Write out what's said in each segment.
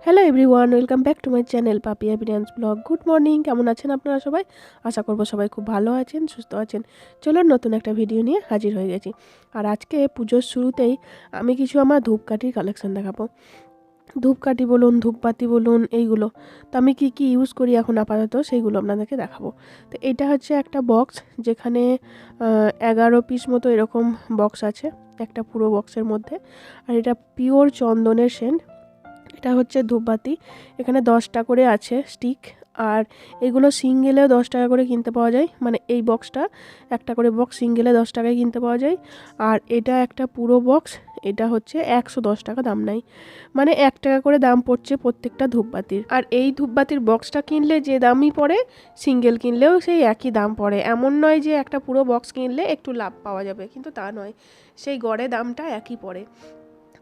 Hello everyone, welcome back to my channel Papiya বিরিয়ান্স vlog. Good morning, কেমন আছেন আপনারা সবাই? আশা করবো সবাই খুব ভালো আছেন, সুস্থ আছেন। চলুন নতুন একটা ভিডিও নিয়ে হাজির হয়ে গেছি। আর আজকে পুজোর শুরুতেই আমি কিছু আমার ধূপকাঠির কালেকশন দেখাবো। ধূপকাঠি বলুন, ধূপবাতি বলুন, এইগুলো তো আমি কি কি ইউজ করি এখন আপাতত সেইগুলো আপনাদেরকে দেখাবো। তো এটা হচ্ছে একটা বক্স, যেখানে 11 পিস মতো এরকম বক্স আছে একটা পুরো বক্সের মধ্যে। আর এটা পিওর চন্দনের সেন্ট। এটা হচ্ছে ধূপবাতি, এখানে 10টা করে আছে স্টিক। আর এগুলো সিঙ্গেলেও 10 টাকা করে কিনতে পাওয়া যায়, মানে এই বক্সটা একটা করে বক্স সিঙ্গেলে 10 টাকায় কিনতে পাওয়া যায়। আর এটা একটা পুরো বক্স, এটা হচ্ছে 110 টাকা দাম নাই, মানে 1 টাকা করে দাম পড়ছে প্রত্যেকটা ধূপবাতির। আর এই ধূপবাতির বক্সটা কিনলে যে দামই পড়ে, সিঙ্গেল কিনলেও সেই একই দাম পড়ে। এমন নয় যে একটা পুরো বক্স কিনলে একটু লাভ পাওয়া যাবে, কিন্তু তা নয়, সেই গড়ে দামটা একই পড়ে।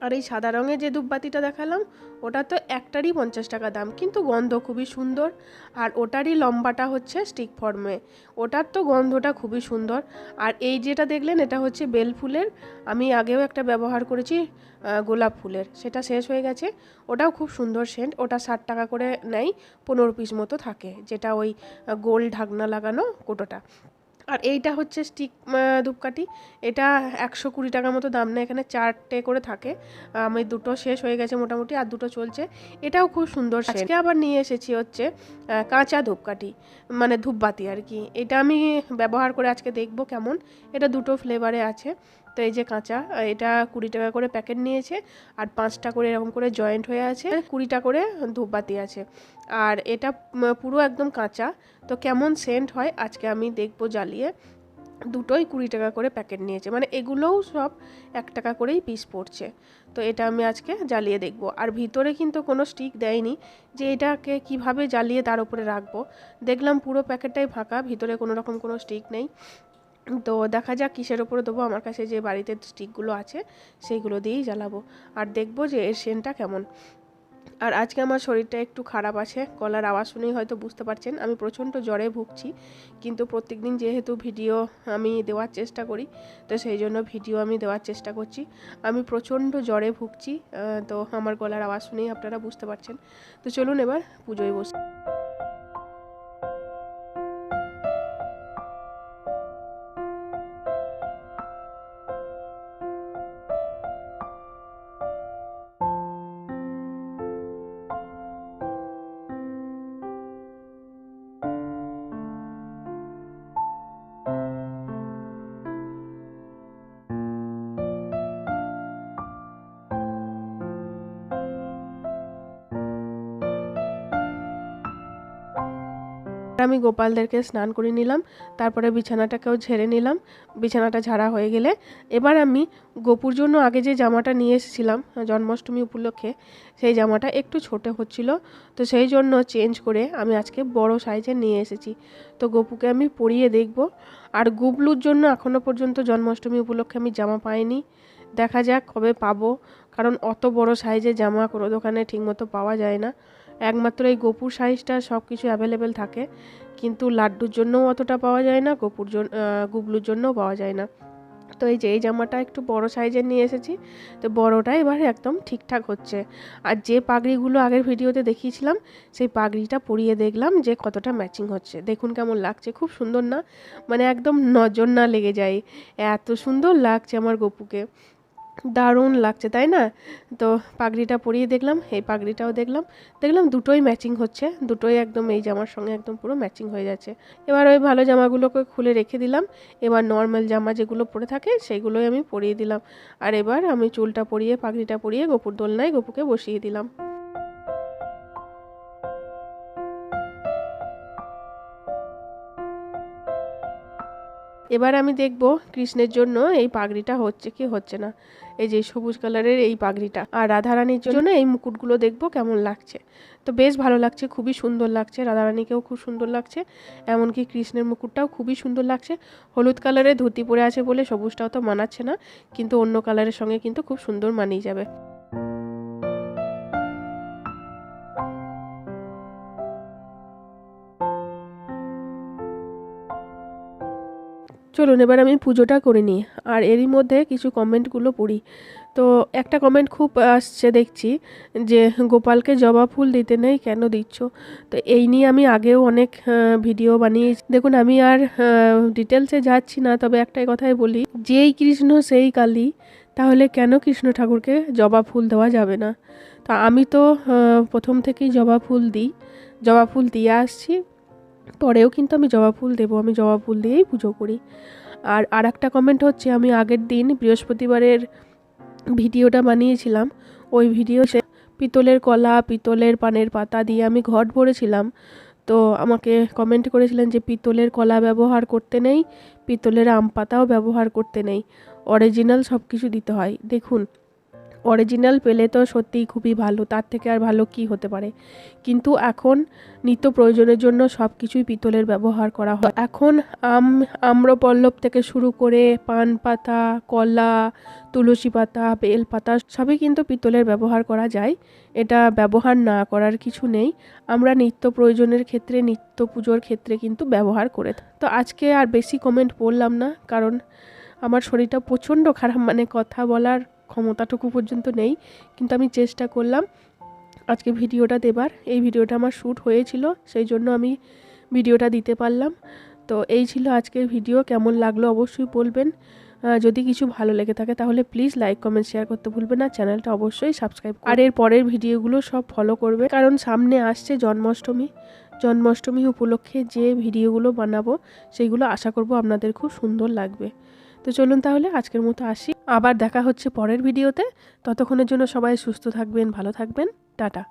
আর এই সাদা রঙের যে ধূপবাতিটা দেখালাম, ওটা তো একটারই 50 টাকা দাম, কিন্তু গন্ধ খুবই সুন্দর। আর ওটারই লম্বাটা হচ্ছে স্টিক ফর্মে, ওটার তো গন্ধটা খুবই সুন্দর। আর এই যেটা দেখলেন, এটা হচ্ছে বেল ফুলের। আমি আগেও একটা ব্যবহার করেছি গোলাপ ফুলের, সেটা শেষ হয়ে গেছে। ওটাও খুব সুন্দর সেন্ট, ওটা 60 টাকা করে নেয়, 15 পিস মতো থাকে, যেটা ওই গোল ঢাকনা লাগানো কোটোটা। আর এইটা হচ্ছে স্টিক ধূপকাঠি, এটা 120 টাকা মতো দাম নেয়, এখানে 4টে করে থাকে। আমি দুটো শেষ হয়ে গেছে মোটামুটি, আর দুটো চলছে। এটাও খুব সুন্দর। আজকে আবার নিয়ে এসেছি হচ্ছে কাঁচা ধূপকাঠি, মানে ধূপবাতি আর কি। এটা আমি ব্যবহার করে আজকে দেখব কেমন। এটা দুটো ফ্লেভারে আছে। তো এই যে কাঁচা, এটা 20 টাকা করে প্যাকেট নিয়েছে, আর 5টা করে এরকম করে জয়েন্ট হয়ে আছে, 20টা করে ধূপবাতি আছে। আর এটা পুরো একদম কাঁচা। তো কেমন সেন্ট হয় আজকে আমি দেখব জ্বালিয়ে। দুটোই 20 টাকা করে প্যাকেট নিয়েছে, মানে এগুলোও সব 1 টাকা করেই পিস পড়ছে। তো এটা আমি আজকে জ্বালিয়ে দেখব। আর ভিতরে কিন্তু কোনো স্টিক দেয়নি, যে এটাকে কিভাবে জ্বালিয়ে তার উপরে রাখবো। দেখলাম পুরো প্যাকেটটাই ফাঁকা, ভিতরে কোনো রকম কোনো স্টিক নেই। তো দেখা যাক কিসের ওপরে দেবো। আমার কাছে যে বাড়িতে স্টিকগুলো আছে সেইগুলো দিয়েই জ্বালাবো, আর দেখবো যে এর সেন্টটা কেমন। আর আজকে আমার শরীরটা একটু খারাপ আছে, গলার আওয়াজ শুনেই হয়তো বুঝতে পারছেন আমি প্রচণ্ড জ্বরে ভুগছি। কিন্তু প্রত্যেকদিন যেহেতু ভিডিও আমি দেওয়ার চেষ্টা করি, তো সেই জন্য ভিডিও আমি দেওয়ার চেষ্টা করছি। আমি প্রচণ্ড জ্বরে ভুগছি, তো আমার গলার আওয়াজ শুনেই আপনারা বুঝতে পারছেন। তো চলুন এবার পুজোয় বসি। আমি গোপালদেরকে স্নান করে নিলাম, তারপরে বিছানাটাকেও ঝেড়ে নিলাম। বিছানাটা ঝাড়া হয়ে গেলে এবার আমি গোপুর জন্য আগে যে জামাটা নিয়ে এসেছিলাম জন্মাষ্টমী উপলক্ষে, সেই জামাটা একটু ছোটো হচ্ছিল, তো সেই জন্য চেঞ্জ করে আমি আজকে বড় সাইজের নিয়ে এসেছি। তো গোপুকে আমি পরিয়ে দেখব। আর গুবলুর জন্য এখনও পর্যন্ত জন্মাষ্টমী উপলক্ষে আমি জামা পাইনি, দেখা যাক কবে পাবো। কারণ অত বড় সাইজের জামা কোনো দোকানে ঠিকমতো পাওয়া যায় না। একমাত্র এই গোপুর সাইজটা সব কিছু অ্যাভেলেবেল থাকে, কিন্তু লাড্ডুর জন্যও অতটা পাওয়া যায় না, গুবলুর জন্যও পাওয়া যায় না। তো এই যে এই জামাটা একটু বড় সাইজের নিয়ে এসেছি, তো বড়টা এবার একদম ঠিকঠাক হচ্ছে। আর যে পাগড়িগুলো আগের ভিডিওতে দেখিয়েছিলাম, সেই পাগড়িটা পরিয়ে দেখলাম যে কতটা ম্যাচিং হচ্ছে। দেখুন কেমন লাগছে, খুব সুন্দর না? মানে একদম নজর না লেগে যায়, এত সুন্দর লাগছে আমার গপুকে, দারুণ লাগছে তাই না? তো পাগড়িটা পরিয়ে দেখলাম, এই পাগড়িটাও দেখলাম, দেখলাম দুটোই ম্যাচিং হচ্ছে, দুটোই একদম এই জামার সঙ্গে একদম পুরো ম্যাচিং হয়ে যাচ্ছে। এবার ওই ভালো জামাগুলোকে খুলে রেখে দিলাম, এবার নর্মাল জামা যেগুলো পরে থাকে সেইগুলোই আমি পরিয়ে দিলাম। আর এবার আমি চুলটা পরিয়ে পাগড়িটা পরিয়ে গোপুর দোলনায় গপুকে বসিয়ে দিলাম। এবার আমি দেখব কৃষ্ণের জন্য এই পাগড়িটা হচ্ছে কি হচ্ছে না। এই যে সবুজ কালারের এই পাগড়িটা, আর রাধারানীর জন্য এই মুকুটগুলো দেখব কেমন লাগছে। তো বেশ ভালো লাগছে, খুবই সুন্দর লাগছে, রাধারানীকেও খুব সুন্দর লাগছে, এমনকি কৃষ্ণের মুকুটটাও খুবই সুন্দর লাগছে। হলুদ কালারের ধুতি পরে আছে বলে সবুজটাও তো মানাচ্ছে না, কিন্তু অন্য কালারের সঙ্গে কিন্তু খুব সুন্দর মানিয়ে যাবে। চলুন এবার আমি পুজোটা করে নিই, আর এরই মধ্যে কিছু কমেন্টগুলো পড়ি। তো একটা কমেন্ট খুব আসছে দেখছি যে গোপালকে জবা ফুল দিতে নেই, কেন দিচ্ছ? তো এই নিয়ে আমি আগেও অনেক ভিডিও বানিয়েছি। দেখুন আমি আর ডিটেলসে যাচ্ছি না, তবে একটাই কথাই বলি, যেই কৃষ্ণ সেই কালী, তাহলে কেন কৃষ্ণ ঠাকুরকে জবা ফুল দেওয়া যাবে না? তা আমি তো প্রথম থেকেই জবা ফুল দিই, জবা ফুল দিয়ে আসছি, পরেও কিন্তু আমি জবা ফুল দেবো, আমি জবা ফুল দিয়েই পুজো করি। আর একটা কমেন্ট হচ্ছে, আমি আগের দিন বৃহস্পতিবারের ভিডিওটা বানিয়েছিলাম, ওই ভিডিওতে পিতলের কলা, পিতলের পানের পাতা দিয়ে আমি ঘট ভরেছিলাম। তো আমাকে কমেন্ট করেছিলেন যে পিতলের কলা ব্যবহার করতে নেই, পিতলের আম পাতাও ব্যবহার করতে নেই, অরিজিনাল সব কিছু দিতে হয়। দেখুন, অরিজিনাল পেলে তো সত্যিই খুবই ভালো, তার থেকে আর ভালো কি হতে পারে। কিন্তু এখন নিত্য প্রয়োজনের জন্য সব কিছুই পিতলের ব্যবহার করা হয়। এখন আম্রপল্লব থেকে শুরু করে পান পাতা, কলা, তুলসী পাতা, বেল পাতা সবই কিন্তু পিতলের ব্যবহার করা যায়, এটা ব্যবহার না করার কিছু নেই। আমরা নিত্য প্রয়োজনের ক্ষেত্রে, নিত্য পুজোর ক্ষেত্রে কিন্তু ব্যবহার করে। তো আজকে আর বেশি কমেন্ট পড়লাম না, কারণ আমার শরীরটা প্রচণ্ড খারাপ, মানে কথা বলার ক্ষমতাটুকু পর্যন্ত নেই। কিন্তু আমি চেষ্টা করলাম আজকে ভিডিওটা দেবার। এই ভিডিওটা আমার শ্যুট হয়েছিল, সেই জন্য আমি ভিডিওটা দিতে পারলাম। তো এই ছিল আজকের ভিডিও, কেমন লাগলো অবশ্যই বলবেন। যদি কিছু ভালো লেগে থাকে তাহলে প্লিজ লাইক, কমেন্ট, শেয়ার করতে ভুলবেন না। চ্যানেলটা অবশ্যই সাবস্ক্রাইব আর এর পরের ভিডিওগুলো সব ফলো করবে, কারণ সামনে আসছে জন্মাষ্টমী উপলক্ষে যে ভিডিওগুলো বানাবো সেগুলো আশা করব আপনাদের খুব সুন্দর লাগবে। তো চলুন তাহলে আজকের মতো আসি, আবার দেখা হচ্ছে পরের ভিডিওতে। ততক্ষণের জন্য সবাই সুস্থ থাকবেন, ভালো থাকবেন, টাটা।